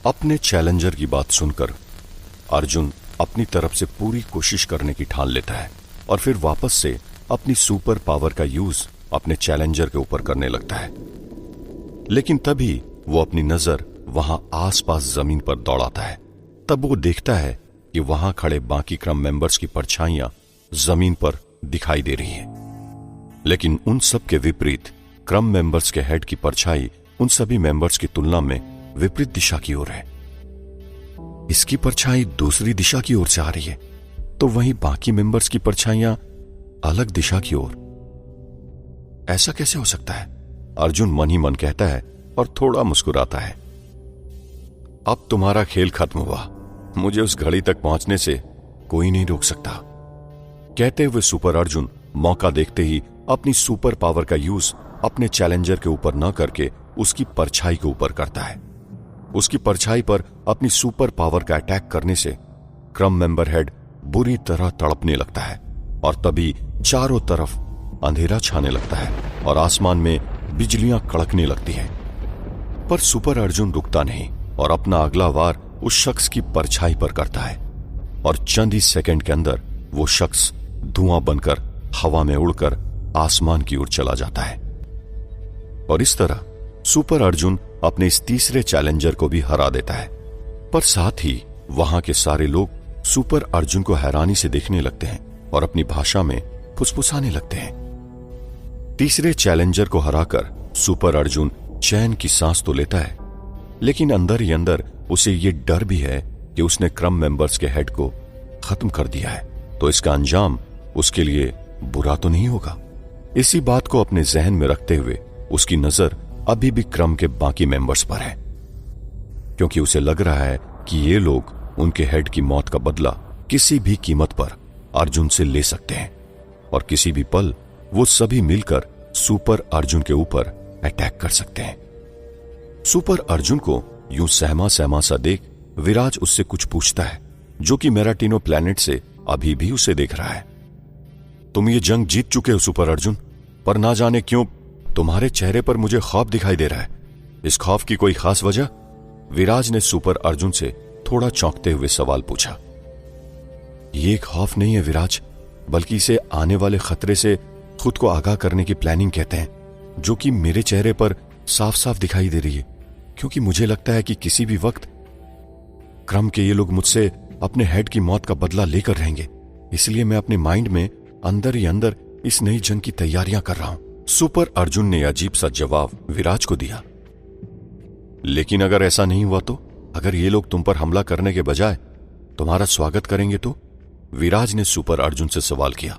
अपने चैलेंजर की बात सुनकर अर्जुन अपनी तरफ से पूरी कोशिश करने की ठान लेता है और फिर वापस से अपनी सुपर पावर का यूज अपने चैलेंजर के ऊपर करने लगता है। लेकिन तभी वो अपनी नजर वहां आसपास जमीन पर दौड़ाता है। तब वो देखता है कि वहां खड़े बाकी क्रम मेंबर्स की परछाइयां जमीन पर दिखाई दे रही हैं। लेकिन उन सब के विपरीत क्रम मेंबर्स के हेड की परछाई उन सभी मेंबर्स की तुलना में विपरीत दिशा की ओर है। इसकी परछाई दूसरी दिशा की ओर से आ रही है, तो वहीं बाकी मेंबर्स की परछाइयां अलग दिशा की ओर। ऐसा कैसे हो सकता है? अर्जुन मन ही मन कहता है और थोड़ा मुस्कुराता है। अब तुम्हारा खेल खत्म हुआ, मुझे उस घड़ी तक पहुंचने से कोई नहीं रोक सकता। कहते हुए सुपर अर्जुन मौका देखते ही अपनी सुपर पावर का यूज अपने चैलेंजर के ऊपर न करके उसकी परछाई के ऊपर करता है। उसकी परछाई पर अपनी सुपर पावर का अटैक करने से क्रम मेंबर हेड बुरी तरह तड़पने लगता है और तभी चारों तरफ अंधेरा छाने लगता है और आसमान में बिजलियां कड़कने लगती हैं। पर सुपर अर्जुन रुकता नहीं और अपना अगला वार उस शख्स की परछाई पर करता है और चंद ही सेकंड के अंदर वो शख्स धुआं बनकर हवा में उड़कर आसमान की ओर चला जाता है। और इस तरह सुपर अर्जुन अपने इस तीसरे चैलेंजर को भी हरा देता है। पर साथ ही वहां के सारे लोग सुपर अर्जुन को हैरानी से देखने लगते हैं और अपनी भाषा में फुसफुसाने लगते हैं। तीसरे चैलेंजर को हराकर सुपर अर्जुन चैन की सांस तो लेता है, लेकिन अंदर ही अंदर उसे ये डर भी है कि उसने क्रम मेंबर्स के हेड को खत्म कर दिया है, तो इसका अंजाम उसके लिए बुरा तो नहीं होगा। इसी बात को अपने जहन में रखते हुए उसकी नजर अभी भी क्रम के बाकी मेंबर्स पर है, क्योंकि उसे लग रहा है कि ये लोग उनके हेड की मौत का बदला किसी भी कीमत पर अर्जुन से ले सकते हैं और किसी भी पल वो सभी मिलकर सुपर अर्जुन के ऊपर अटैक कर सकते हैं। सुपर अर्जुन को यूं सहमा सहमा सा देख विराज उससे कुछ पूछता है, जो कि मेराटिनो प्लैनेट से अभी भी उसे देख रहा है। तुम ये जंग जीत चुके हो सुपर अर्जुन, पर ना जाने क्यों तुम्हारे चेहरे पर मुझे खौफ दिखाई दे रहा है। इस खौफ की कोई खास वजह? विराज ने सुपर अर्जुन से थोड़ा चौंकते हुए सवाल पूछा। ये खौफ नहीं है विराज, बल्कि इसे आने वाले खतरे से खुद को आगाह करने की प्लानिंग कहते हैं, जो कि मेरे चेहरे पर साफ साफ दिखाई दे रही है, क्योंकि मुझे लगता है कि किसी भी वक्त क्रम के ये लोग मुझसे अपने हेड की मौत का बदला लेकर रहेंगे। इसलिए मैं अपने माइंड में अंदर ही अंदर इस नई जंग की तैयारियां कर रहा हूं। सुपर अर्जुन ने अजीब सा जवाब विराज को दिया। लेकिन अगर ऐसा नहीं हुआ तो? अगर ये लोग तुम पर हमला करने के बजाय तुम्हारा स्वागत करेंगे तो? विराज ने सुपर अर्जुन से सवाल किया,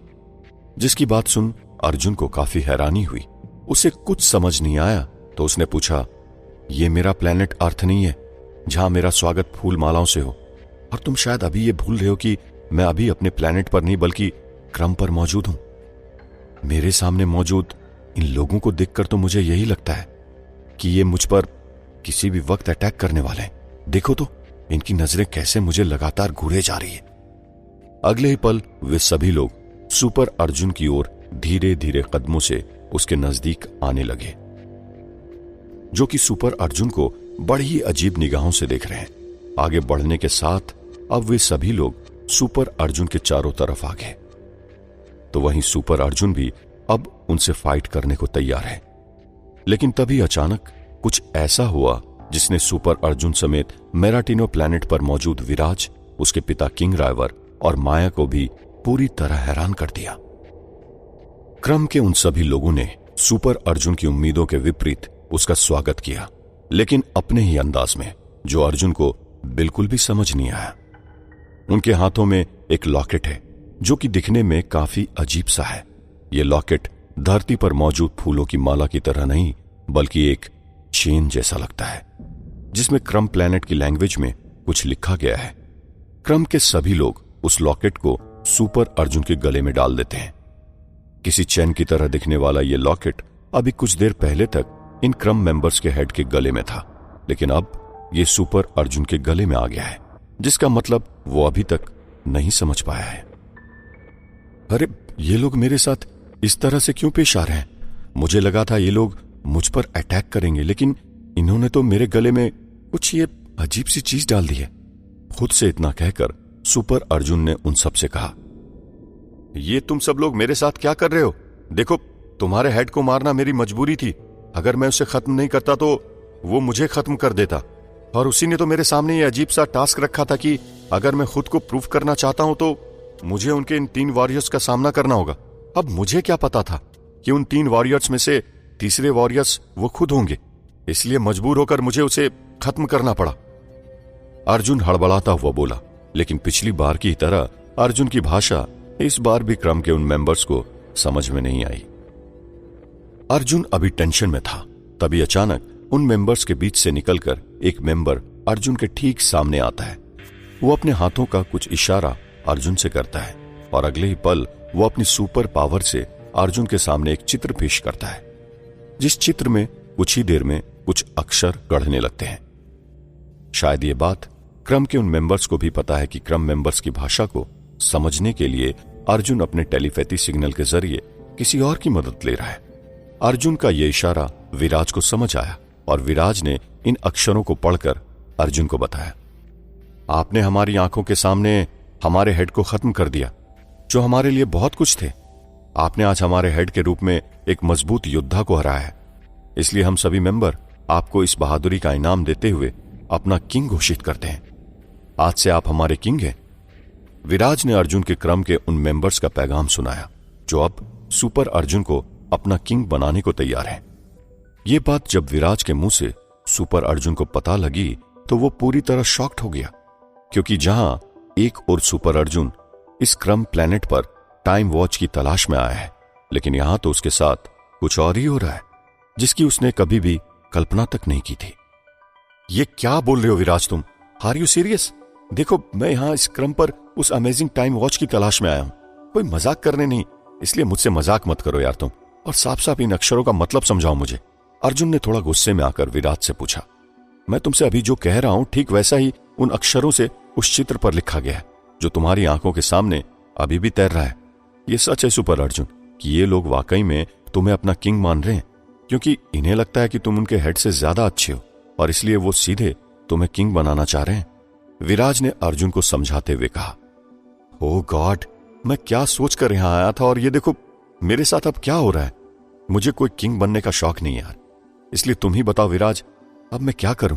जिसकी बात सुन अर्जुन को काफी हैरानी हुई। उसे कुछ समझ नहीं आया तो उसने पूछा, ये मेरा प्लेनेट अर्थ नहीं है जहां मेरा स्वागत फूल मालाओं से हो, और तुम शायद अभी ये भूल रहे हो कि मैं अभी अपने प्लेनेट पर नहीं बल्कि क्रम पर मौजूद हूं। मेरे सामने मौजूद इन लोगों को देखकर तो मुझे यही लगता है कि ये मुझ पर किसी भी वक्त अटैक करने वाले हैं। देखो तो इनकी नजरें कैसे मुझे लगातार घूरे जा रही है। अगले ही पल वे सभी लोग सुपर अर्जुन की ओर धीरे धीरे कदमों से उसके नजदीक आने लगे, जो कि सुपर अर्जुन को बड़ी ही अजीब निगाहों से देख रहे हैं। आगे बढ़ने के साथ अब वे सभी लोग सुपर अर्जुन के चारों तरफ आ गए, तो वहीं सुपर अर्जुन भी अब उनसे फाइट करने को तैयार है। लेकिन तभी अचानक कुछ ऐसा हुआ जिसने सुपर अर्जुन समेत मेराटिनो प्लैनेट पर मौजूद विराज, उसके पिता किंग रायवर और माया को भी पूरी तरह हैरान कर दिया। क्रम के उन सभी लोगों ने सुपर अर्जुन की उम्मीदों के विपरीत उसका स्वागत किया, लेकिन अपने ही अंदाज में, जो अर्जुन को बिल्कुल भी समझ नहीं आया। उनके हाथों में एक लॉकेट है जो कि दिखने में काफी अजीब सा है। यह लॉकेट धरती पर मौजूद फूलों की माला की तरह नहीं, बल्कि एक चेन जैसा लगता है, जिसमें क्रम प्लैनेट की लैंग्वेज में कुछ लिखा गया है। क्रम के सभी लोग उस लॉकेट को सुपर अर्जुन के गले में डाल देते हैं। किसी चेन की तरह दिखने वाला यह लॉकेट अभी कुछ देर पहले तक इन क्रम मेंबर्स के हेड के गले में था, लेकिन अब यह सुपर अर्जुन के गले में आ गया है, जिसका मतलब वो अभी तक नहीं समझ पाया है। अरे ये लोग मेरे साथ इस तरह से क्यों पेश आ रहे हैं? मुझे लगा था ये लोग मुझ पर अटैक करेंगे, लेकिन इन्होंने तो मेरे गले में कुछ ये अजीब सी चीज डाल दी है। खुद से इतना कहकर सुपर अर्जुन ने उन सब से कहा, ये तुम सब लोग मेरे साथ क्या कर रहे हो? देखो, तुम्हारे हेड को मारना मेरी मजबूरी थी। अगर मैं उसे खत्म नहीं करता तो वो मुझे खत्म कर देता। और उसी ने तो मेरे सामने ये अजीब सा टास्क रखा था कि अगर मैं खुद को प्रूव करना चाहता हूं तो मुझे उनके इन 3 वॉरियर्स का सामना करना होगा। अब मुझे क्या पता था कि उन 3 वॉरियर्स में से तीसरे वॉरियर्स वो खुद होंगे, इसलिए मजबूर होकर मुझे उसे खत्म करना पड़ा। अर्जुन हड़बड़ाता हुआ बोला, लेकिन पिछली बार की तरह अर्जुन की भाषा इस बार भी क्रम के उन मेंबर्स को समझ में नहीं आई। अर्जुन अभी टेंशन में था, तभी अचानक उन मेंबर्स के बीच से निकलकर एक मेंबर अर्जुन के ठीक सामने आता है। वो अपने हाथों का कुछ इशारा अर्जुन से करता है और अगले ही पल वो अपनी सुपर पावर से अर्जुन के सामने एक चित्र पेश करता है, जिस चित्र में कुछ ही देर में कुछ अक्षर गढ़ने लगते हैं। शायद ये बात क्रम के उन मेंबर्स को भी पता है कि क्रम मेंबर्स की भाषा को समझने के लिए अर्जुन अपने टेलीपैथी सिग्नल के जरिए किसी और की मदद ले रहा है। अर्जुन का यह इशारा विराज को समझ आया और विराज ने इन अक्षरों को पढ़कर अर्जुन को बताया, आपने हमारी आंखों के सामने हमारे हेड को खत्म कर दिया, जो हमारे लिए बहुत कुछ थे। आपने आज हमारे हेड के रूप में एक मजबूत योद्धा को हराया है, इसलिए हम सभी मेंबर आपको इस बहादुरी का इनाम देते हुए अपना किंग घोषित करते हैं। आज से आप हमारे किंग हैं। विराज ने अर्जुन के क्रम के उन मेंबर्स का पैगाम सुनाया, जो अब सुपर अर्जुन को अपना किंग बनाने को तैयार है। ये बात जब विराज के मुंह से सुपर अर्जुन को पता लगी तो वो पूरी तरह शॉक्ड हो गया, क्योंकि जहां एक और सुपर अर्जुन इस क्रम प्लेनेट पर टाइम वॉच की तलाश में आया है, लेकिन यहां तो उसके साथ कुछ और ही हो रहा है जिसकी उसने कभी भी कल्पना तक नहीं की थी। ये क्या बोल रहे हो विराज तुम? Are you serious? देखो, मैं यहां इस क्रम पर उस अमेजिंग टाइम वॉच की तलाश में आया हूं, कोई मजाक करने नहीं, इसलिए मुझसे मजाक मत करो यार तुम, और साफ साफ इन अक्षरों का मतलब समझाओ मुझे। अर्जुन ने थोड़ा गुस्से में आकर विराज से पूछा, मैं तुमसे अभी जो कह रहा हूं ठीक वैसा ही उन अक्षरों से उस चित्र पर लिखा गया है जो तुम्हारी आंखों के सामने अभी भी तैर रहा है। ये सच है सुपर अर्जुन कि ये लोग वाकई में तुम्हें अपना किंग मान रहे हैं, क्योंकि इन्हें लगता है कि तुम उनके हेड से ज्यादा अच्छे हो और इसलिए वो सीधे तुम्हें किंग बनाना चाह रहे हैं। विराज ने अर्जुन को समझाते हुए कहा, ओह गॉड, मैं क्या सोच कर यहां आया था और ये देखो मेरे साथ अब क्या हो रहा है। मुझे कोई किंग बनने का शौक नहीं यार, इसलिए तुम ही बताओ विराज, अब मैं क्या करूं?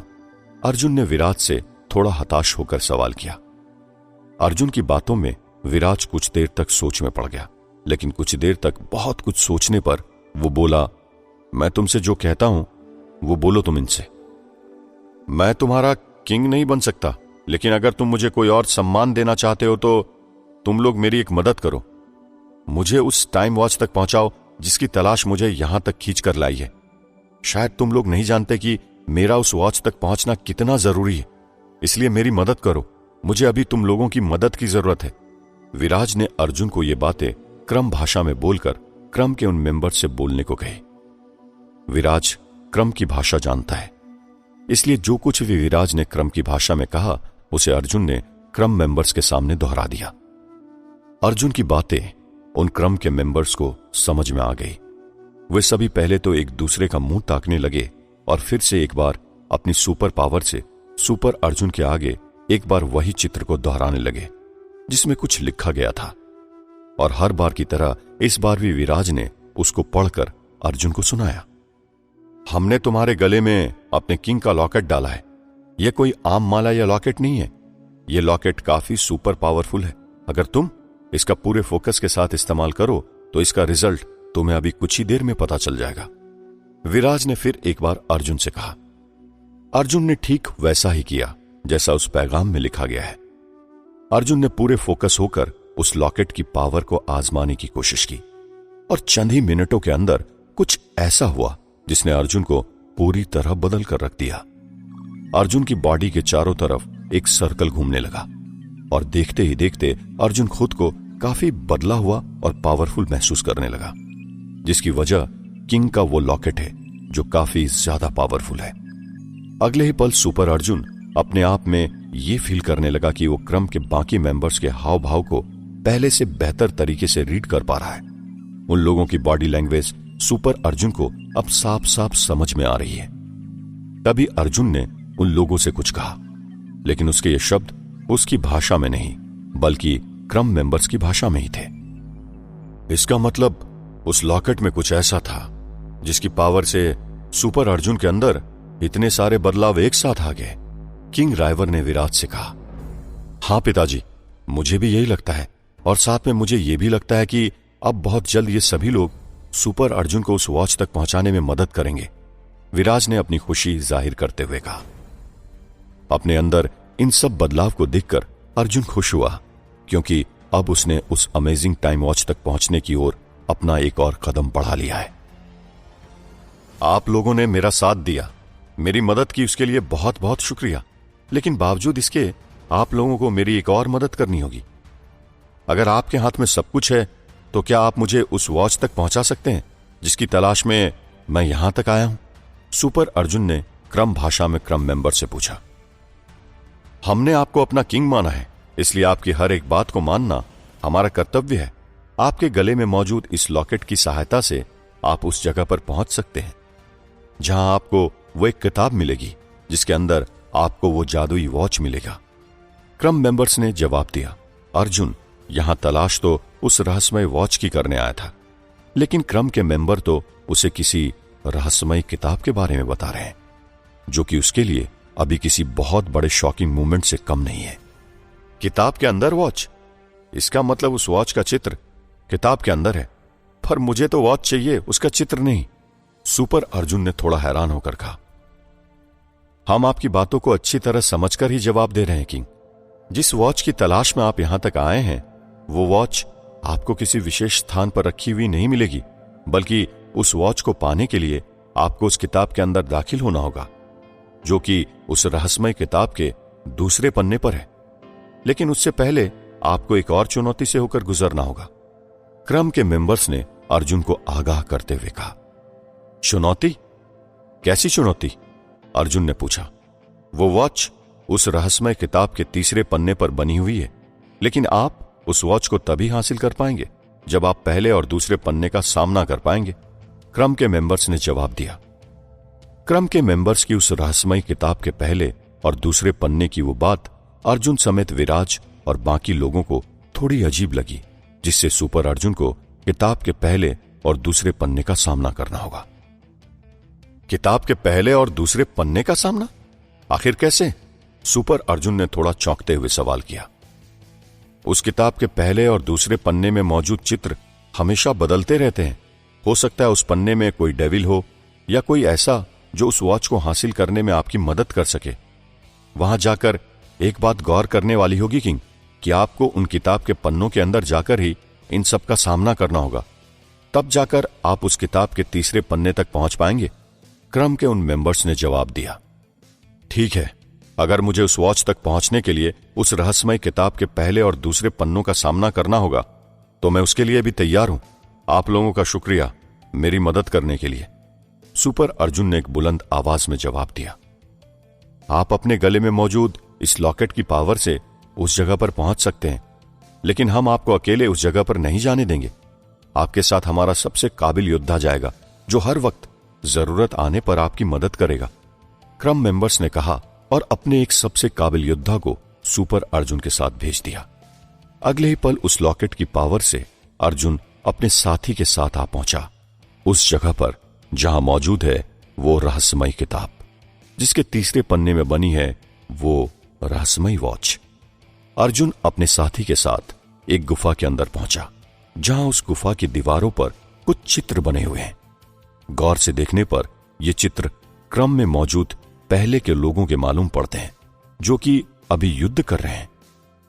अर्जुन ने विराज से थोड़ा हताश होकर सवाल किया। अर्जुन की बातों में विराज कुछ देर तक सोच में पड़ गया, लेकिन कुछ देर तक बहुत कुछ सोचने पर वो बोला, मैं तुमसे जो कहता हूं वो बोलो तुम इनसे। मैं तुम्हारा किंग नहीं बन सकता, लेकिन अगर तुम मुझे कोई और सम्मान देना चाहते हो तो तुम लोग मेरी एक मदद करो। मुझे उस टाइम वॉच तक पहुंचाओ जिसकी तलाश मुझे यहां तक खींच कर लाई है। शायद तुम लोग नहीं जानते कि मेरा उस वॉच तक पहुंचना कितना जरूरी है, इसलिए मेरी मदद करो, मुझे अभी तुम लोगों की मदद की जरूरत है। विराज ने अर्जुन को ये बातें क्रम भाषा में बोलकर क्रम के उन मेंबर से बोलने को कही। विराज क्रम की भाषा जानता है, इसलिए जो कुछ भी विराज ने क्रम की भाषा में कहा उसे अर्जुन ने क्रम मेंबर्स के सामने दोहरा दिया। अर्जुन की बातें उन क्रम के मेंबर्स को समझ में आ गई। वे सभी पहले तो एक दूसरे का मुंह ताकने लगे और फिर से एक बार अपनी सुपर पावर से सुपर अर्जुन के आगे एक बार वही चित्र को दोहराने लगे जिसमें कुछ लिखा गया था। और हर बार की तरह इस बार भी विराज ने उसको पढ़कर अर्जुन को सुनाया। हमने तुम्हारे गले में अपने किंग का लॉकेट डाला है। यह कोई आम माला या लॉकेट नहीं है, यह लॉकेट काफी सुपर पावरफुल है। अगर तुम इसका पूरे फोकस के साथ इस्तेमाल करो तो इसका रिजल्ट तुम्हें अभी कुछ ही देर में पता चल जाएगा। विराज ने फिर एक बार अर्जुन से कहा। अर्जुन ने ठीक वैसा ही किया जैसा उस पैगाम में लिखा गया है। अर्जुन ने पूरे फोकस होकर उस लॉकेट की पावर को आजमाने की कोशिश की और चंद ही मिनटों के अंदर कुछ ऐसा हुआ जिसने अर्जुन को पूरी तरह बदल कर रख दिया। अर्जुन की बॉडी के चारों तरफ एक सर्कल घूमने लगा और देखते ही देखते अर्जुन खुद को काफी बदला हुआ और पावरफुल महसूस करने लगा, जिसकी वजह किंग का वो लॉकेट है जो काफी ज्यादा पावरफुल है। अगले ही पल सुपर अर्जुन अपने आप में ये फील करने लगा कि वो क्रम के बाकी मेंबर्स के हाव भाव को पहले से बेहतर तरीके से रीड कर पा रहा है। उन लोगों की बॉडी लैंग्वेज सुपर अर्जुन को अब साफ साफ समझ में आ रही है। तभी अर्जुन ने उन लोगों से कुछ कहा। लेकिन उसके ये शब्द उसकी भाषा में नहीं बल्कि क्रम मेंबर्स की भाषा में ही थे। इसका मतलब उस लॉकेट में कुछ ऐसा था जिसकी पावर से सुपर अर्जुन के अंदर इतने सारे बदलाव एक साथ आ गए। किंग राइवर ने विराट से कहा, हां पिताजी, मुझे भी यही लगता है, और साथ में मुझे यह भी लगता है कि अब बहुत जल्द ये सभी लोग सुपर अर्जुन को उस वॉच तक पहुंचाने में मदद करेंगे। विराज ने अपनी खुशी जाहिर करते हुए कहा। अपने अंदर इन सब बदलाव को देखकर अर्जुन खुश हुआ, क्योंकि अब उसने उस अमेजिंग टाइम वॉच तक पहुंचने की ओर अपना एक और कदम बढ़ा लिया है। आप लोगों ने मेरा साथ दिया, मेरी मदद की, उसके लिए बहुत बहुत शुक्रिया। लेकिन बावजूद इसके आप लोगों को मेरी एक और मदद करनी होगी। अगर आपके हाथ में सब कुछ है तो क्या आप मुझे उस वॉच तक पहुंचा सकते हैं जिसकी तलाश में मैं यहां तक आया हूं? सुपर अर्जुन ने क्रम भाषा में क्रम मेंबर से पूछा। हमने आपको अपना किंग माना है, इसलिए आपकी हर एक बात को मानना हमारा कर्तव्य है। आपके गले में मौजूद इस लॉकेट की सहायता से आप उस जगह पर पहुंच सकते हैं जहां आपको वो एक किताब मिलेगी जिसके अंदर आपको वो जादुई वॉच मिलेगा। क्रम मेंबर्स ने जवाब दिया, अर्जुन, यहां तलाश तो उस रहस्यमय वॉच की करने आया था, लेकिन क्रम के मेंबर तो उसे किसी रहस्यमय किताब के बारे में बता रहे हैं जो कि उसके लिए अभी किसी बहुत बड़े शॉकिंग मूवमेंट से कम नहीं है। किताब के अंदर वॉच? इसका मतलब उस वॉच का चित्र किताब के अंदर है, पर मुझे तो वॉच चाहिए, उसका चित्र नहीं। सुपर अर्जुन ने थोड़ा हैरान होकर कहा। हम आपकी बातों को अच्छी तरह समझकर ही जवाब दे रहे हैं किंग। जिस वॉच की तलाश में आप यहां तक आए हैं वो वॉच आपको किसी विशेष स्थान पर रखी हुई नहीं मिलेगी, बल्कि उस वॉच को पाने के लिए आपको उस किताब के अंदर दाखिल होना होगा जो कि उस रहस्यमय किताब के दूसरे पन्ने पर है। लेकिन उससे पहले आपको एक और चुनौती से होकर गुजरना होगा। क्रम के मेंबर्स ने अर्जुन को आगाह करते हुए कहा। चुनौती? कैसी चुनौती? अर्जुन ने पूछा। वो वॉच उस रहस्यमय किताब के तीसरे पन्ने पर बनी हुई है, लेकिन आप उस वॉच को तभी हासिल कर पाएंगे जब आप पहले और दूसरे पन्ने का सामना कर पाएंगे, क्रम के मेंबर्स ने जवाब दिया। क्रम के मेंबर्स की उस रहस्यमय किताब के पहले और दूसरे पन्ने की वो बात अर्जुन समेत विराज और बाकी लोगों को थोड़ी अजीब लगी, जिससे सुपर अर्जुन को किताब के पहले और दूसरे पन्ने का सामना करना होगा। किताब के पहले और दूसरे पन्ने का सामना? आखिर कैसे? सुपर अर्जुन ने थोड़ा चौंकते हुए सवाल किया। उस किताब के पहले और दूसरे पन्ने में मौजूद चित्र हमेशा बदलते रहते हैं। हो सकता है उस पन्ने में कोई डेविल हो या कोई ऐसा जो उस वॉच को हासिल करने में आपकी मदद कर सके। वहां जाकर एक बात गौर करने वाली होगी किंग, कि आपको उन किताब के पन्नों के अंदर जाकर ही इन सब का सामना करना होगा, तब जाकर आप उस किताब के तीसरे पन्ने तक पहुंच पाएंगे। क्रम के उन मेंबर्स ने जवाब दिया। ठीक है, अगर मुझे उस वॉच तक पहुंचने के लिए उस रहस्यमय किताब के पहले और दूसरे पन्नों का सामना करना होगा तो मैं उसके लिए भी तैयार हूं। आप लोगों का शुक्रिया मेरी मदद करने के लिए, सुपर अर्जुन ने एक बुलंद आवाज में जवाब दिया। आप अपने गले में मौजूद इस लॉकेट की पावर से उस जगह पर पहुंच सकते हैं, लेकिन हम आपको अकेले उस जगह पर नहीं जाने देंगे। आपके साथ हमारा सबसे काबिल योद्धा जाएगा जो हर वक्त जरूरत आने पर आपकी मदद करेगा, क्रम मेंबर्स ने कहा और अपने एक सबसे काबिल योद्धा को सुपर अर्जुन के साथ भेज दिया। अगले ही पल उस लॉकेट की पावर से अर्जुन अपने साथी के साथ आ पहुंचा उस जगह पर जहां मौजूद है वो रहस्यमय किताब, जिसके तीसरे पन्ने में बनी है वो रहस्यमय वॉच। अर्जुन अपने साथी के साथ एक गुफा के अंदर पहुंचा जहां उस गुफा की दीवारों पर कुछ चित्र बने हुए हैं। गौर से देखने पर ये चित्र क्रम में मौजूद पहले के लोगों के मालूम पड़ते हैं जो कि अभी युद्ध कर रहे हैं।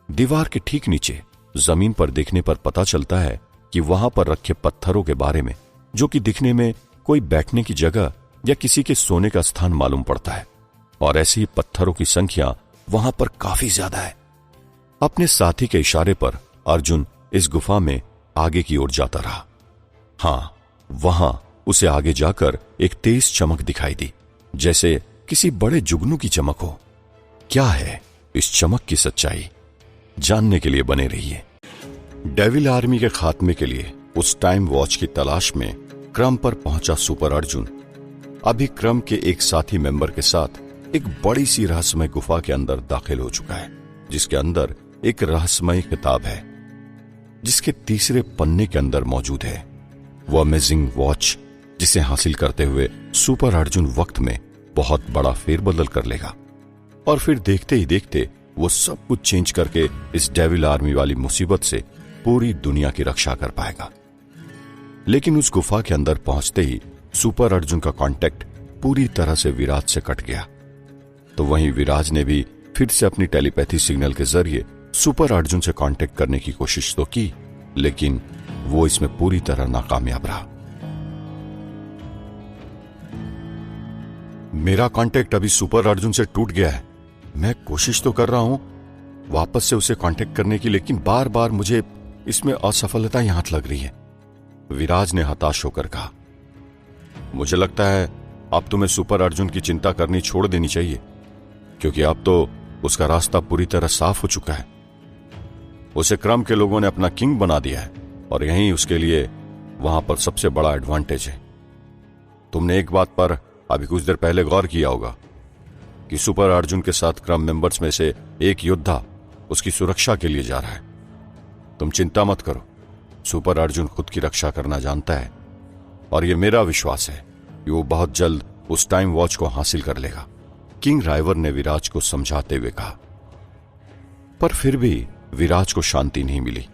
दीवार के ठीक नीचे जमीन पर देखने पर पता चलता है कि वहां पर रखे पत्थरों के बारे में, जो कि दिखने में कोई बैठने की जगह या किसी के सोने का स्थान मालूम पड़ता है, और ऐसी ही पत्थरों की संख्या वहां पर काफी ज्यादा है। अपने साथी के इशारे पर अर्जुन इस गुफा में आगे की ओर जाता रहा। हां, वहां उसे आगे जाकर एक तेज चमक दिखाई दी, जैसे किसी बड़े जुगनू की चमक हो। क्या है इस चमक की सच्चाई? जानने के लिए बने रहिए। डेविल आर्मी के खात्मे के लिए उस टाइम वॉच की तलाश में क्रम पर पहुंचा सुपर अर्जुन अभी क्रम के एक साथी मेंबर के साथ एक बड़ी सी रहस्यमय गुफा के अंदर दाखिल हो चुका है, जिसके अंदर एक रहस्यमय किताब है, जिसके तीसरे पन्ने के अंदर मौजूद है वो अमेजिंग वॉच, जिसे हासिल करते हुए सुपर अर्जुन वक्त में बहुत बड़ा फेरबदल कर लेगा और फिर देखते ही देखते वो सब कुछ चेंज करके इस डेविल आर्मी वाली मुसीबत से पूरी दुनिया की रक्षा कर पाएगा। लेकिन उस गुफा के अंदर पहुंचते ही सुपर अर्जुन का कांटेक्ट पूरी तरह से विराज से कट गया। तो वहीं विराज ने भी फिर से अपनी टेलीपैथी सिग्नल के जरिए सुपर अर्जुन से कांटेक्ट करने की कोशिश तो की, लेकिन वो इसमें पूरी तरह नाकामयाब रहा। मेरा कांटेक्ट अभी सुपर अर्जुन से टूट गया है। मैं कोशिश तो कर रहा हूं वापस से उसे कांटेक्ट करने की, लेकिन बार बार मुझे इसमें असफलता ही हाथ लग रही है, विराज ने हताश होकर कहा। मुझे लगता है अब तुम्हें सुपर अर्जुन की चिंता करनी छोड़ देनी चाहिए, क्योंकि अब तो उसका रास्ता पूरी तरह साफ हो चुका है। उसे क्रम के लोगों ने अपना किंग बना दिया है और यही उसके लिए वहां पर सबसे बड़ा एडवांटेज है। तुमने एक बात पर अभी कुछ देर पहले गौर किया होगा कि सुपर अर्जुन के साथ क्रम मेंबर्स में से एक योद्धा उसकी सुरक्षा के लिए जा रहा है। तुम चिंता मत करो, सुपर अर्जुन खुद की रक्षा करना जानता है और यह मेरा विश्वास है कि वो बहुत जल्द उस टाइम वॉच को हासिल कर लेगा, किंग राइवर ने विराज को समझाते हुए कहा। पर फिर भी विराज को शांति नहीं मिली।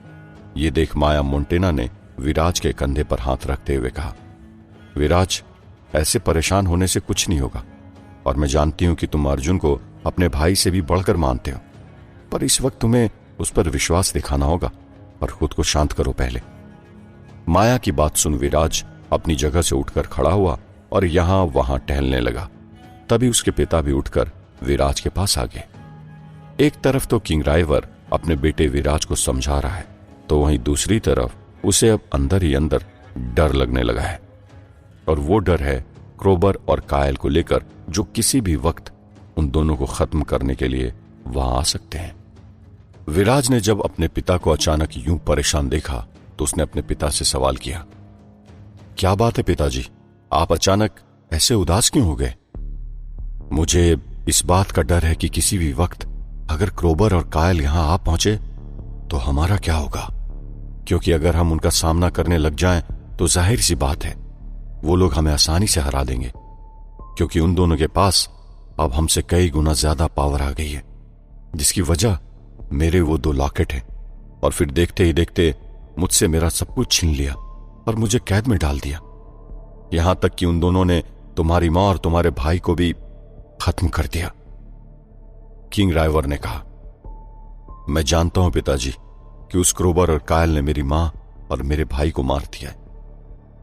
ये देख माया मोंटेना ने विराज के कंधे पर हाथ रखते हुए कहा, विराज, ऐसे परेशान होने से कुछ नहीं होगा और मैं जानती हूं कि तुम अर्जुन को अपने भाई से भी बढ़कर मानते हो, पर इस वक्त तुम्हें उस पर विश्वास दिखाना होगा और खुद को शांत करो पहले। माया की बात सुन विराज अपनी जगह से उठकर खड़ा हुआ और यहां वहां टहलने लगा। तभी उसके पिता भी उठकर विराज के पास आ गए। एक तरफ तो किंग राइवर अपने बेटे विराज को समझा रहा है, तो वहीं दूसरी तरफ उसे अब अंदर ही अंदर डर लगने लगा है, और वो डर है क्रोबर और कायल को लेकर, जो किसी भी वक्त उन दोनों को खत्म करने के लिए वहां आ सकते हैं। विराज ने जब अपने पिता को अचानक यूं परेशान देखा तो उसने अपने पिता से सवाल किया, क्या बात है पिताजी, आप अचानक ऐसे उदास क्यों हो गए? मुझे इस बात का डर है कि किसी भी वक्त अगर क्रोबर और कायल यहां आ पहुंचे तो हमारा क्या होगा, क्योंकि अगर हम उनका सामना करने लग जाएं तो जाहिर सी बात है वो लोग हमें आसानी से हरा देंगे, क्योंकि उन दोनों के पास अब हमसे कई गुना ज्यादा पावर आ गई है, जिसकी वजह मेरे वो 2 लॉकेट हैं, और फिर देखते ही देखते मुझसे मेरा सब कुछ छीन लिया और मुझे कैद में डाल दिया। यहां तक कि उन दोनों ने तुम्हारी मां और तुम्हारे भाई को भी खत्म कर दिया। किंग राइवर ने कहा, मैं जानता हूं पिताजी कि उस क्रोबर और कायल ने मेरी मां और मेरे भाई को मार दिया है,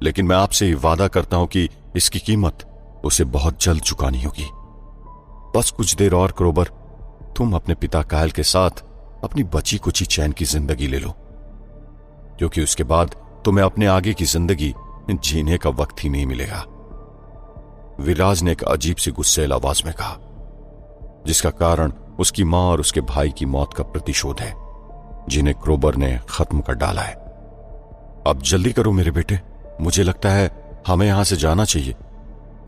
लेकिन मैं आपसे ये वादा करता हूं कि इसकी कीमत उसे बहुत जल्द चुकानी होगी। बस कुछ देर और क्रोबर, तुम अपने पिता कायल के साथ अपनी बची कुची चैन की जिंदगी ले लो, क्योंकि उसके बाद तुम्हें अपने आगे की जिंदगी जीने का वक्त ही नहीं मिलेगा। विराज ने एक अजीब सी गुस्सैल आवाज में कहा, जिसका कारण उसकी मां और उसके भाई की मौत का प्रतिशोध है, जिन्हें क्रोबर ने खत्म कर डाला है। अब जल्दी करो मेरे बेटे, मुझे लगता है हमें यहां से जाना चाहिए,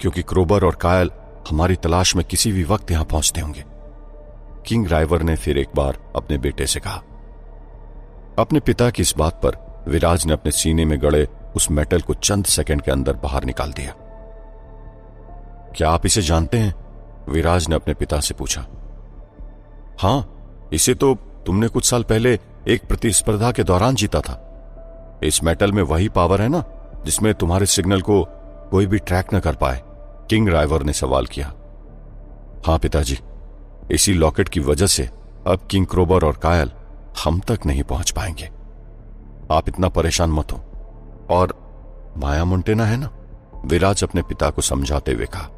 क्योंकि क्रोबर और कायल हमारी तलाश में किसी भी वक्त यहां पहुंचते होंगे। किंग राइवर ने फिर एक बार अपने बेटे से कहा। अपने पिता की इस बात पर विराज ने अपने सीने में गड़े उस मेटल को चंद सेकंड के अंदर बाहर निकाल दिया। क्या आप इसे जानते हैं? विराज ने अपने पिता से पूछा। हां, इसे तो तुमने कुछ साल पहले एक प्रतिस्पर्धा के दौरान जीता था। इस मेटल में वही पावर है ना जिसमें तुम्हारे सिग्नल को कोई भी ट्रैक न कर पाए, किंग राइवर ने सवाल किया। हां पिताजी, इसी लॉकेट की वजह से अब किंग क्रोबर और कायल हम तक नहीं पहुंच पाएंगे। आप इतना परेशान मत हो। और माया मोंटेना है ना, विराज अपने पिता को समझाते हुए कहा।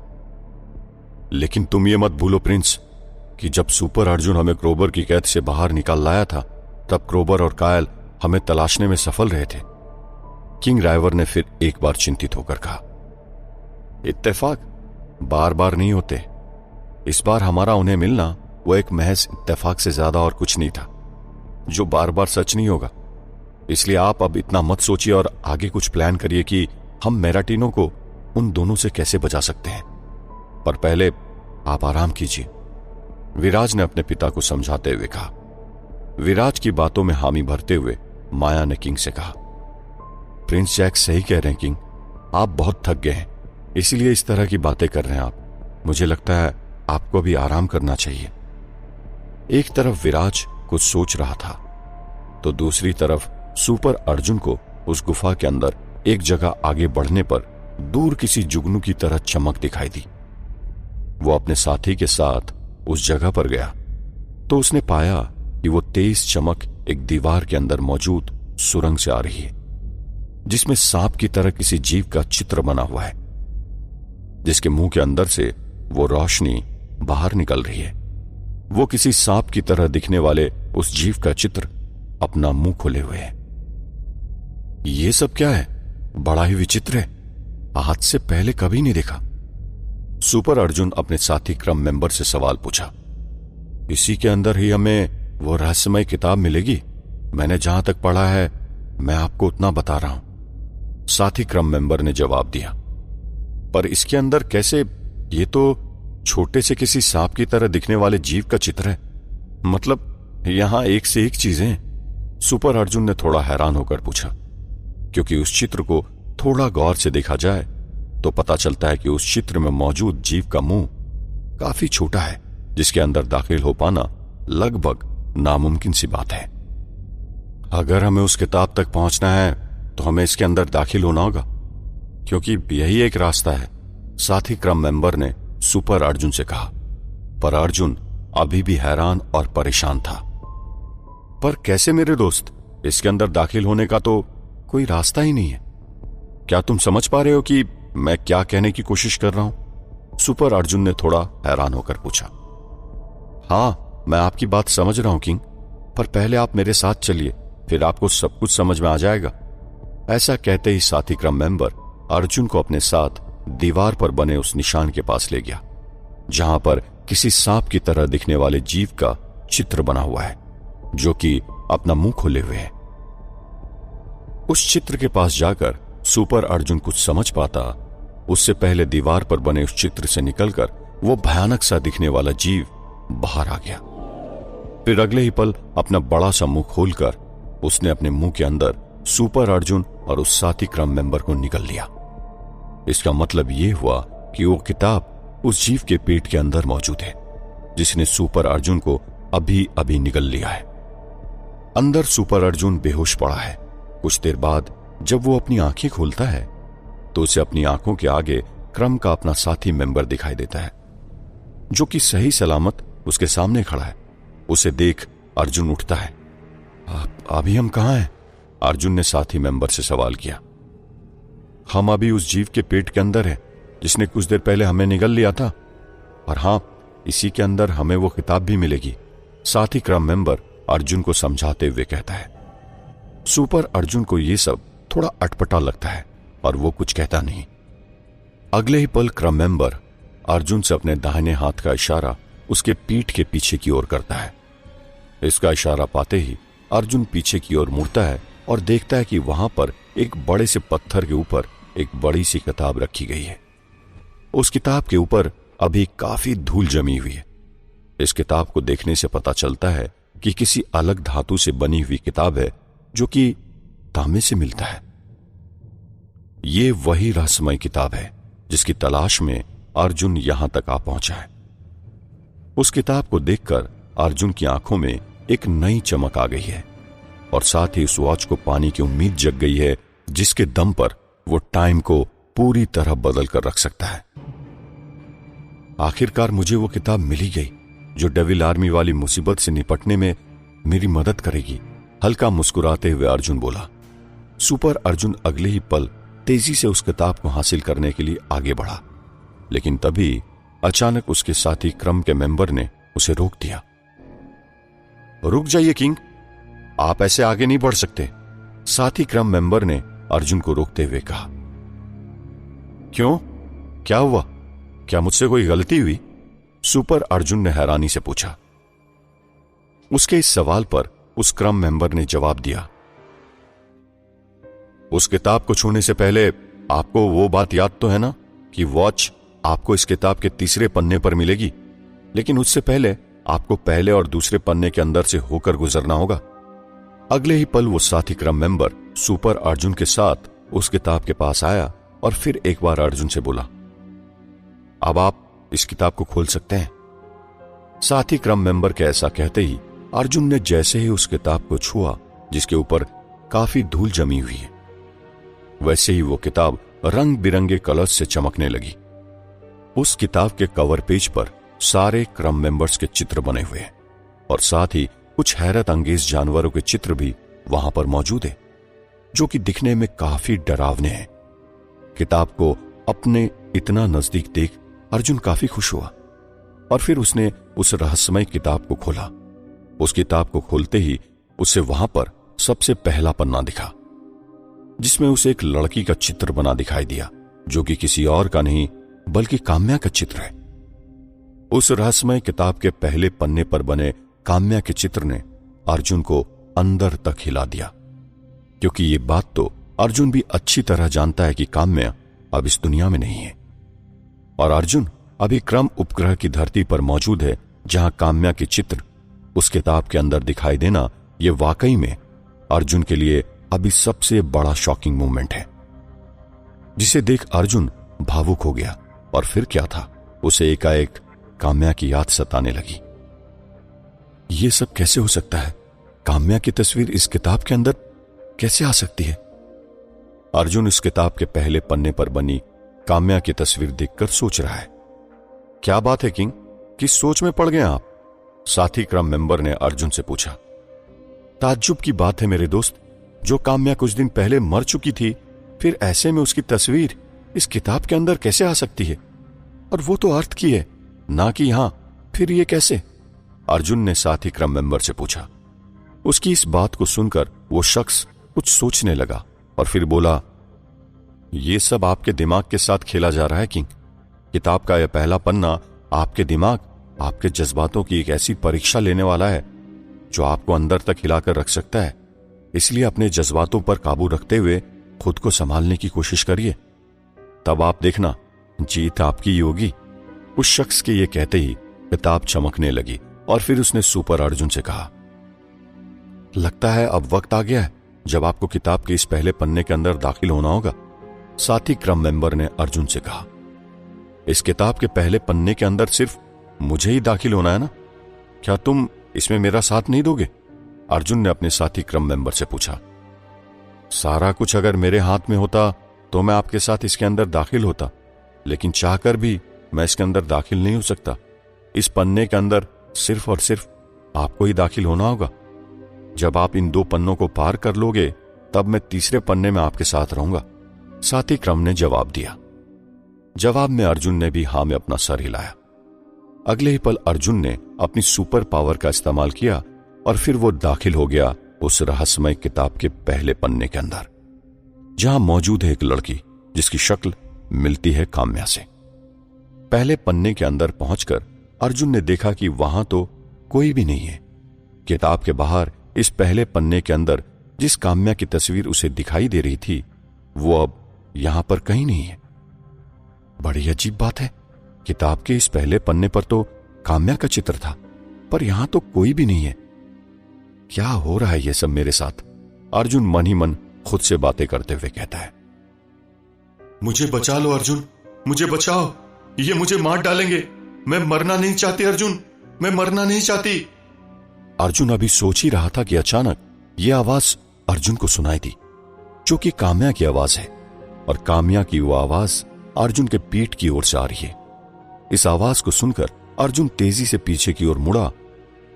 लेकिन तुम ये मत भूलो प्रिंस कि जब सुपर अर्जुन हमें क्रोबर की कैद से बाहर निकाल लाया था, तब क्रोबर और कायल हमें तलाशने में सफल रहे थे। किंग राइवर ने फिर एक बार चिंतित होकर कहा। इत्तेफाक बार बार नहीं होते। इस बार हमारा उन्हें मिलना वो एक महज इत्तेफाक से ज्यादा और कुछ नहीं था, जो बार बार सच नहीं होगा। इसलिए आप अब इतना मत सोचिए और आगे कुछ प्लान करिए कि हम मेराटिनो को उन दोनों से कैसे बचा सकते हैं। पर पहले आप आराम कीजिए, विराज ने अपने पिता को समझाते हुए कहा। विराज की बातों में हामी भरते हुए माया ने किंग से कहा, प्रिंस जैक सही कह रहे हैं किंग, आप बहुत थक गए हैं, इसीलिए इस तरह की बातें कर रहे हैं आप। मुझे लगता है आपको भी आराम करना चाहिए। एक तरफ विराज कुछ सोच रहा था तो दूसरी तरफ सुपर अर्जुन को उस गुफा के अंदर एक जगह आगे बढ़ने पर दूर किसी जुगनू की तरह चमक दिखाई दी। वो अपने साथी के साथ उस जगह पर गया तो उसने पाया कि वो तेज चमक एक दीवार के अंदर मौजूद सुरंग से आ रही है, जिसमें सांप की तरह किसी जीव का चित्र बना हुआ है, जिसके मुंह के अंदर से वो रोशनी बाहर निकल रही है। वो किसी सांप की तरह दिखने वाले उस जीव का चित्र अपना मुंह खोले हुए है। ये सब क्या है? बड़ा ही विचित्र है, आज से पहले कभी नहीं देखा। सुपर अर्जुन अपने साथी क्रम मेंबर से सवाल पूछा। इसी के अंदर ही हमें वो रहस्यमय किताब मिलेगी। मैंने जहां तक पढ़ा है मैं आपको उतना बता रहा हूं, साथी क्रम मेंबर ने जवाब दिया। पर इसके अंदर कैसे? ये तो छोटे से किसी सांप की तरह दिखने वाले जीव का चित्र है, मतलब यहां एक से एक चीजें हैं। सुपर अर्जुन ने थोड़ा हैरान होकर पूछा, क्योंकि उस चित्र को थोड़ा गौर से देखा जाए तो पता चलता है कि उस चित्र में मौजूद जीव का मुंह काफी छोटा है, जिसके अंदर दाखिल हो पाना लगभग नामुमकिन सी बात है। अगर हमें उस किताब तक पहुंचना है तो हमें इसके अंदर दाखिल होना होगा, क्योंकि यही एक रास्ता है, साथी क्रम मेंबर ने सुपर अर्जुन से कहा। पर अर्जुन अभी भी हैरान और परेशान था। पर कैसे मेरे दोस्त? इसके अंदर दाखिल होने का तो कोई रास्ता ही नहीं है। क्या तुम समझ पा रहे हो कि मैं क्या कहने की कोशिश कर रहा हूं? सुपर अर्जुन ने थोड़ा हैरान होकर पूछा। हां, मैं आपकी बात समझ रहा हूं किंग, पर पहले आप मेरे साथ चलिए, फिर आपको सब कुछ समझ में आ जाएगा। ऐसा कहते ही साथी क्रम मेंबर अर्जुन को अपने साथ दीवार पर बने उस निशान के पास ले गया, जहां पर किसी सांप की तरह दिखने वाले जीव का चित्र बना हुआ है, जो कि अपना मुंह खोले हुए है। उस चित्र के पास जाकर सुपर अर्जुन कुछ समझ पाता, उससे पहले दीवार पर बने उस चित्र से निकलकर वो भयानक सा दिखने वाला जीव बाहर आ गया। फिर अगले ही पल अपना बड़ा सा मुंह खोलकर उसने अपने मुंह के अंदर सुपर अर्जुन और उस साथी क्रम मेंबर को निगल लिया। इसका मतलब यह हुआ कि वो किताब उस जीव के पेट के अंदर मौजूद है, जिसने सुपर अर्जुन को अभी अभी निगल लिया है। अंदर सुपर अर्जुन बेहोश पड़ा है। कुछ देर बाद जब वो अपनी आंखें खोलता है तो उसे अपनी आंखों के आगे क्रम का अपना साथी मेंबर दिखाई देता है, जो कि सही सलामत उसके सामने खड़ा है। उसे देख अर्जुन उठता है। अभी हम कहां हैं? अर्जुन ने साथी मेंबर से सवाल किया। हम अभी उस जीव के पेट के अंदर हैं, जिसने कुछ देर पहले हमें निगल लिया था। और हां, इसी के अंदर हमें वो किताब भी मिलेगी, साथी क्रम मेंबर अर्जुन को समझाते हुए कहता है। सुपर अर्जुन को यह सब थोड़ा अटपटा लगता है और वो कुछ कहता नहीं। अगले ही पल क्रम मेंबर अर्जुन से अपने दाहिने हाथ का इशारा उसके पीठ के पीछे की ओर करता है। इसका इशारा पाते ही अर्जुन पीछे की ओर मुड़ता है और देखता है कि वहां पर एक बड़े से पत्थर के ऊपर एक बड़ी सी किताब रखी गई है। उस किताब के ऊपर अभी काफी धूल जमी हुई है। इस किताब को देखने से पता चलता है कि किसी अलग धातु से बनी हुई किताब है, जो कि तांबे से मिलता है। ये वही रहस्यमय किताब है जिसकी तलाश में अर्जुन यहां तक आ पहुंचा है। उस किताब को देखकर अर्जुन की आंखों में एक नई चमक आ गई है और साथ ही उस वॉच को पाने की उम्मीद जग गई है, जिसके दम पर वो टाइम को पूरी तरह बदल कर रख सकता है। आखिरकार मुझे वो किताब मिली गई जो डेविल आर्मी वाली मुसीबत से निपटने में मेरी मदद करेगी, हल्का मुस्कुराते हुए अर्जुन बोला। सुपर अर्जुन अगले ही पल तेजी से उस किताब को हासिल करने के लिए आगे बढ़ा, लेकिन तभी अचानक उसके साथी क्रम के मेंबर ने उसे रोक दिया। रुक जाइए किंग, आप ऐसे आगे नहीं बढ़ सकते, साथी क्रम मेंबर ने अर्जुन को रोकते हुए कहा। क्यों, क्या हुआ? क्या मुझसे कोई गलती हुई? सुपर अर्जुन ने हैरानी से पूछा। उसके इस सवाल पर उस क्रम मेंबर ने जवाब दिया, उस किताब को छूने से पहले आपको वो बात याद तो है ना कि वॉच आपको इस किताब के तीसरे पन्ने पर मिलेगी, लेकिन उससे पहले आपको पहले और दूसरे पन्ने के अंदर से होकर गुजरना होगा। अगले ही पल वो साथी क्रम मेंबर सुपर अर्जुन के साथ उस किताब के पास आया और फिर एक बार अर्जुन से बोला, अब आप इस किताब को खोल सकते हैं। साथी क्रम मेंबर के ऐसा कहते ही अर्जुन ने जैसे ही उस किताब को छुआ, जिसके ऊपर काफी धूल जमी हुई है, वैसे ही वो किताब रंग बिरंगे कलर्स से चमकने लगी। उस किताब के कवर पेज पर सारे क्रम मेंबर्स के चित्र बने हुए हैं और साथ ही कुछ हैरत अंगेज जानवरों के चित्र भी वहां पर मौजूद है, जो कि दिखने में काफी डरावने हैं। किताब को अपने इतना नजदीक देख अर्जुन काफी खुश हुआ और फिर उसने उस रहस्यमय किताब को खोला। उस किताब को खोलते ही उसे वहां पर सबसे पहला पन्ना दिखा, जिसमें उसे एक लड़की का चित्र बना दिखाई दिया, जो कि किसी और का नहीं बल्कि काम्या का चित्र है। उस रहस्यमय किताब के पहले पन्ने पर बने काम्या के चित्र ने अर्जुन को अंदर तक हिला दिया, क्योंकि ये बात तो अर्जुन भी अच्छी तरह जानता है कि काम्या अब इस दुनिया में नहीं है और अर्जुन अभी क्रम उपग्रह की धरती पर मौजूद है, जहां काम्या के चित्र उस किताब के अंदर दिखाई देना ये वाकई में अर्जुन के लिए अभी सबसे बड़ा शॉकिंग मोमेंट है, जिसे देख अर्जुन भावुक हो गया। और फिर क्या था, उसे एकाएक काम्या की याद सताने लगी। ये सब कैसे हो सकता है? काम्या की तस्वीर इस किताब के अंदर कैसे आ सकती है? अर्जुन इस किताब के पहले पन्ने पर बनी काम्या की तस्वीर देखकर सोच रहा है। क्या बात है किंग, किस सोच में पड़ गए आप? साथी क्रम मेंबर ने अर्जुन से पूछा। ताज्जुब की बात है मेरे दोस्त, जो काम्या कुछ दिन पहले मर चुकी थी, फिर ऐसे में उसकी तस्वीर इस किताब के अंदर कैसे आ सकती है? और वो तो अर्थ की है, ना कि यहां, फिर ये कैसे? अर्जुन ने साथी क्रम मेंबर से पूछा। उसकी इस बात को सुनकर वो शख्स कुछ सोचने लगा और फिर बोला, ये सब आपके दिमाग के साथ खेला जा रहा है किंग। किताब का यह पहला पन्ना आपके दिमाग, आपके जज्बातों की एक ऐसी परीक्षा लेने वाला है जो आपको अंदर तक हिलाकर रख सकता है। इसलिए अपने जज्बातों पर काबू रखते हुए खुद को संभालने की कोशिश करिए, तब आप देखना जीत आपकी ही होगी। उस शख्स के ये कहते ही किताब चमकने लगी और फिर उसने सुपर अर्जुन से कहा, लगता है अब वक्त आ गया है जब आपको किताब के इस पहले पन्ने के अंदर दाखिल होना होगा। साथी क्रम मेंबर ने अर्जुन से कहा, इस किताब के पहले पन्ने के अंदर सिर्फ मुझे ही दाखिल होना है ना? क्या तुम इसमें मेरा साथ नहीं दोगे? अर्जुन ने अपने साथी क्रम मेंबर से पूछा। सारा कुछ अगर मेरे हाथ में होता तो मैं आपके साथ इसके अंदर दाखिल होता, लेकिन चाहकर भी मैं इसके अंदर दाखिल नहीं हो सकता। इस पन्ने के अंदर सिर्फ और सिर्फ आपको ही दाखिल होना होगा। जब आप इन 2 पन्नों को पार कर लोगे, तब मैं तीसरे पन्ने में आपके साथ रहूंगा। साथी क्रम ने जवाब दिया। जवाब में अर्जुन ने भी हां में अपना सर हिलाया। अगले ही पल अर्जुन ने अपनी सुपर पावर का इस्तेमाल किया और फिर वो दाखिल हो गया उस रहस्यमय किताब के पहले पन्ने के अंदर, जहां मौजूद है एक लड़की जिसकी शक्ल मिलती है काम्या से। पहले पन्ने के अंदर पहुंचकर अर्जुन ने देखा कि वहां तो कोई भी नहीं है। किताब के बाहर इस पहले पन्ने के अंदर जिस काम्या की तस्वीर उसे दिखाई दे रही थी, वो अब यहां पर कहीं नहीं है। बड़ी अजीब बात है, किताब के इस पहले पन्ने पर तो काम्या का चित्र था, पर यहां तो कोई भी नहीं है। क्या हो रहा है ये सब मेरे साथ? अर्जुन मन ही मन खुद से बातें करते हुए कहता है। मुझे बचा लो अर्जुन, मुझे बचाओ, ये मुझे मार डालेंगे। मैं मरना नहीं चाहती अर्जुन, मैं मरना नहीं चाहती। अर्जुन अभी सोच ही रहा था कि अचानक यह आवाज अर्जुन को सुनाई दी, जो कि काम्या की आवाज है, और काम्या की वो आवाज अर्जुन के पीठ की ओर से आ रही है। इस आवाज को सुनकर अर्जुन तेजी से पीछे की ओर मुड़ा।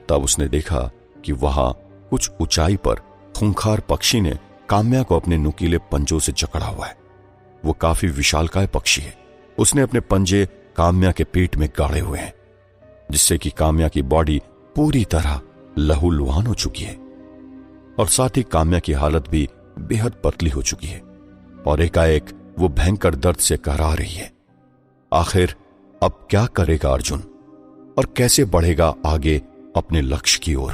तब उसने देखा कि वहां कुछ ऊंचाई पर खूंखार पक्षी ने काम्या को अपने नुकीले पंजों से जकड़ा हुआ है। वो काफी विशालकाय पक्षी है। उसने अपने पंजे काम्या के पेट में गाड़े हुए हैं, जिससे कि काम्या की बॉडी पूरी तरह लहूलुहान हो चुकी है और साथ ही काम्या की हालत भी बेहद पतली हो चुकी है और एकाएक वो भयंकर दर्द से कराह रही है। आखिर अब क्या करेगा अर्जुन और कैसे बढ़ेगा आगे अपने लक्ष्य की ओर?